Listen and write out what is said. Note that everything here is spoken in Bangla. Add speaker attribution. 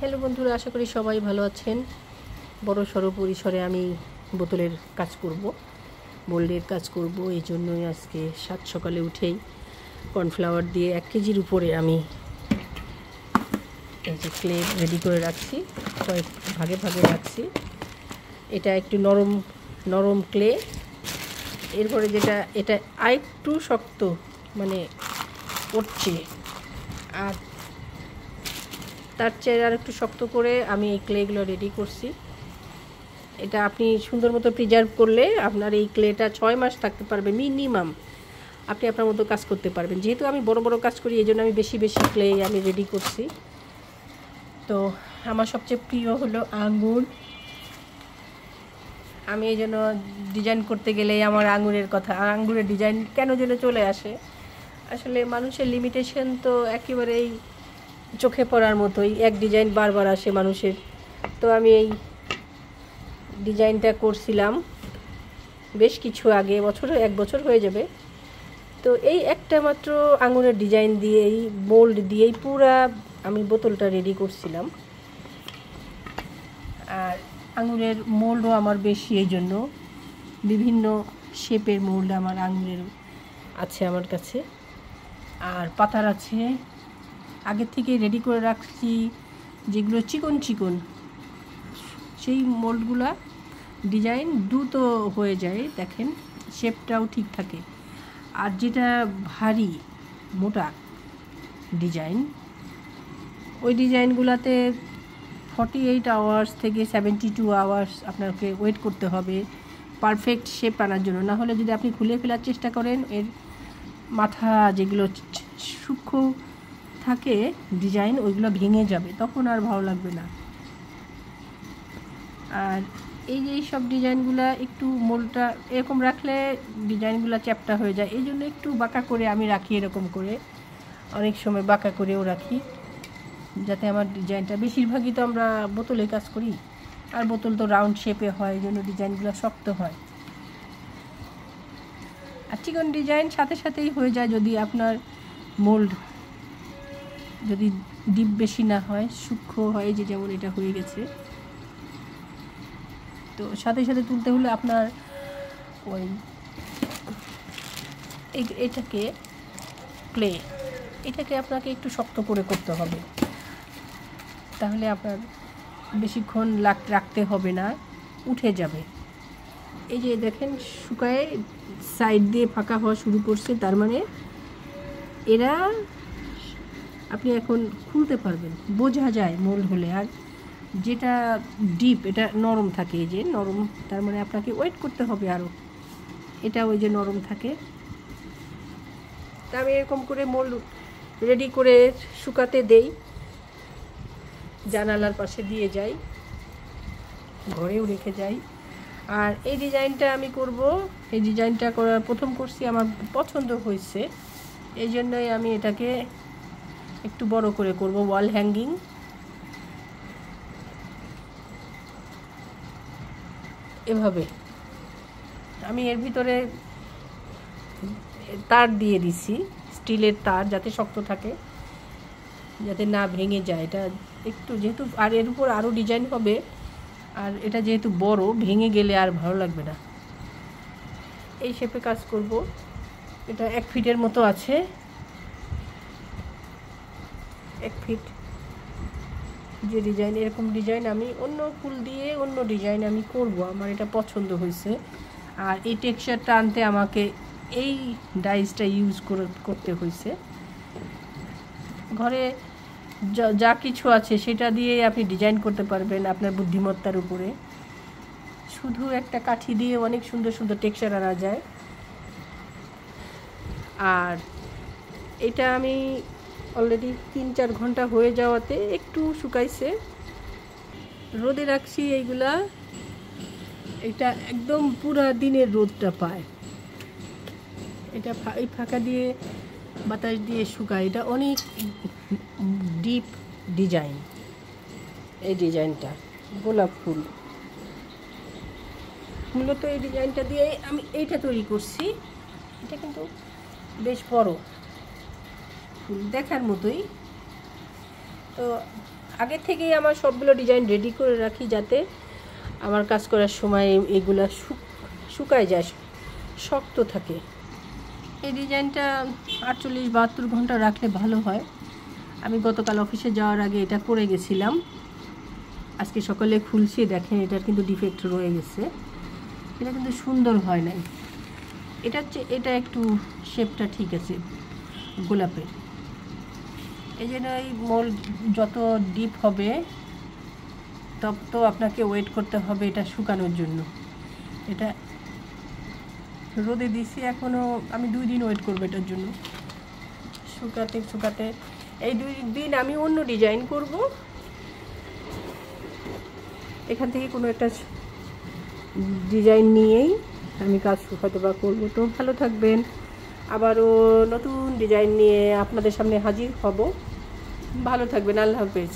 Speaker 1: হ্যালো বন্ধুরা, আশা করি সবাই ভালো আছেন। বড় সড়ো পরিসরে আমি বোতলের কাজ করব, মোল্ডের কাজ করব। এই জন্যই আজকে সকালে উঠেই কর্নফ্লাওয়ার দিয়ে 1 কেজির উপরে আমি এই যে ক্লে রেডি করে রাখছি, কয়েক ভাগে ভাগে রাখছি। এটা একটু নরম ক্লে। এরপরে এটা আরেকটু শক্ত, মানে উঠছে, আর তার চেয়ে আর একটু শক্ত করে আমি এই ক্লেগুলো রেডি করছি। এটা আপনি সুন্দর মতো প্রিজার্ভ করলে আপনার এই ক্লেটা 6 মাস থাকতে পারবে মিনিমাম। আপনি আপনার মতো কাজ করতে পারবেন। যেহেতু আমি বড় বড় কাজ করি, এই জন্য আমি বেশি বেশি ক্লে আমি রেডি করছি। তো আমার সবচেয়ে প্রিয় হলো আঙ্গুর। আমি এই জন্য ডিজাইন করতে গেলে আমার আঙ্গুরের কথা, আঙ্গুরের ডিজাইন কেন যেন চলে আসে। আসলে মানুষের লিমিটেশন তো একেবারেই চোখে পড়ার মতোই, এক ডিজাইন বারবার আসে মানুষের। তো আমি এই ডিজাইনটা করছিলাম বেশ কিছু আগে, 1 বছর হয়ে যাবে। তো এই একটা মাত্র আঙুরের ডিজাইন দিয়েই, মোল্ড দিয়েই পুরা আমি বোতলটা রেডি করছিলাম। আর আঙুরের মোল্ডও আমার বেশি, এই জন্য বিভিন্ন শেপের মোল্ড আমার আঙুরের আছে আমার কাছে। আর পাতার আছে, আগের থেকে রেডি করে রাখছি, যেগুলো চিকন চিকন, সেই মোল্ডগুলা ডিজাইন দ্রুত হয়ে যায়, দেখেন শেপটাও ঠিক থাকে। আর যেটা ভারী মোটা ডিজাইন, ওই ডিজাইনগুলোতে 48 আওয়ার্স থেকে 72 আওয়ার্স আপনাকে ওয়েট করতে হবে পারফেক্ট শেপ আনার জন্য। না হলে যদি আপনি খুলে ফেলার চেষ্টা করেন, এর মাথা যেগুলো সূক্ষ্ম থাকে ডিজাইন, ওইগুলো ভেঙে যাবে, তখন আর ভালো লাগবে না। আর এই যে সব ডিজাইনগুলো একটু মোলটা এরকম রাখলে ডিজাইনগুলো চ্যাপ্টা হয়ে যায়, এই জন্য একটু বাঁকা করে আমি রাখি, এরকম করে অনেক সময় বাঁকা করেও রাখি, যাতে আমার ডিজাইনটা, বেশিরভাগই তো আমরা বোতলে কাজ করি, আর বোতল তো রাউন্ড শেপে হয়, এই জন্য ডিজাইনগুলো শক্ত হয়। আর চিকন ডিজাইন সাথে সাথেই হয়ে যায় যদি আপনার মোল্ড যদি ডিপ বেশি না হয়, সূক্ষ্ম হয়, যে যেমন এটা হয়ে গেছে। তো সাথে সাথে তুলতে হলে আপনার ওই এটাকে ক্লে, এটাকে আপনাকে একটু শক্ত করে করতে হবে, তাহলে আপনার বেশিক্ষণ রাখতে হবে না, উঠে যাবে। এই যে দেখেন শুকায় সাইড দিয়ে ফাঁকা হওয়া শুরু করছে, তার মানে এরা আপনি এখন খুলতে পারবেন, বোঝা যায় মোল্ড হলে। আর যেটা ডিপ, এটা নরম থাকে, এই যে নরম, তার মানে আপনাকে ওয়েট করতে হবে আরও, এটা ওই যে নরম থাকে। তা আমি এরকম করে মোল্ড রেডি করে শুকাতে দেই, জানালার পাশে দিয়ে যাই, ঘরেও রেখে যাই। আর এই ডিজাইনটা আমি করব, এই ডিজাইনটা প্রথম করছি, আমার পছন্দ হয়েছে, এই জন্যই আমি এটাকে একটু বড় করে করব, ওয়াল হ্যাঙ্গিং। এভাবে আমি এর ভিতরে তার দিয়ে দিছি, স্টিলের তার, যাতে শক্ত থাকে, যাতে না ভেঙে যায়। এটা একটু যেহেতু, আর এর উপর আরও ডিজাইন হবে, আর এটা যেহেতু বড়, ভেঙে গেলে আর ভালো লাগবে না। এই শেপে কাজ করব। এটা 1 ফিটের মতো আছে, 1 ফিট যে ডিজাইন, এরকম ডিজাইন আমি অন্য ফুল দিয়ে অন্য ডিজাইন আমি করব, আমার এটা পছন্দ হয়েছে। আর এই টেক্সচারটা আনতে আমাকে এই ডাইসটা ইউজ করতে হয়েছে। ঘরে যা কিছু আছে সেটা দিয়ে আপনি ডিজাইন করতে পারবেন আপনার বুদ্ধিমত্তার উপরে। শুধু একটা কাঠি দিয়ে অনেক সুন্দর সুন্দর টেক্সচার আনা যায়। আর এটা আমি অলরেডি 3-4 ঘন্টা হয়ে যাওয়াতে একটু শুকাইছে, রোদে রাখছি এইগুলা। এটা একদম পুরা দিনের রোদটা পায়, এটা এই ফাঁকা দিয়ে বাতাস দিয়ে শুকায়। এটা অনেক ডিপ ডিজাইন, এই ডিজাইনটা গোলাপ ফুল, মূলত এই ডিজাইনটা দিয়ে আমি এইটা তৈরি করছি। এটা কিন্তু বেশ বড় ফুল, দেখার মতোই। তো আগে থেকেই আমার সবগুলো ডিজাইন রেডি করে রাখি, যাতে আমার কাজ করার সময় এগুলা শুকায় যায়, শক্ত থাকে। এই ডিজাইনটা 48-72 ঘন্টা রাখলে ভালো হয়। আমি গতকাল অফিসে যাওয়ার আগে এটা করে গেছিলাম, আজকে সকালে খুলছি, দেখেন এটার কিন্তু ডিফেক্ট রয়ে গেছে, এটা কিন্তু সুন্দর হয় নাই। এটা একটু শেপটা ঠিক আছে গোলাপের। এই জন্য এই মোল্ড যত ডিপ হবে তত তো আপনাকে ওয়েট করতে হবে এটা শুকানোর জন্য। এটা রোদে দিছি, এখনও আমি 2 দিন ওয়েট করবো এটার জন্য শুকাতে। এই 2 দিন আমি অন্য ডিজাইন করব, এখান থেকে কোনো একটা ডিজাইন নিয়েই আমি কাজ হয়তো বা করবো। তো ভালো থাকবেন, আবারও নতুন ডিজাইন নিয়ে আপনাদের সামনে হাজির হব। ভালো থাকবেন, আল্লাহ হাফেজ।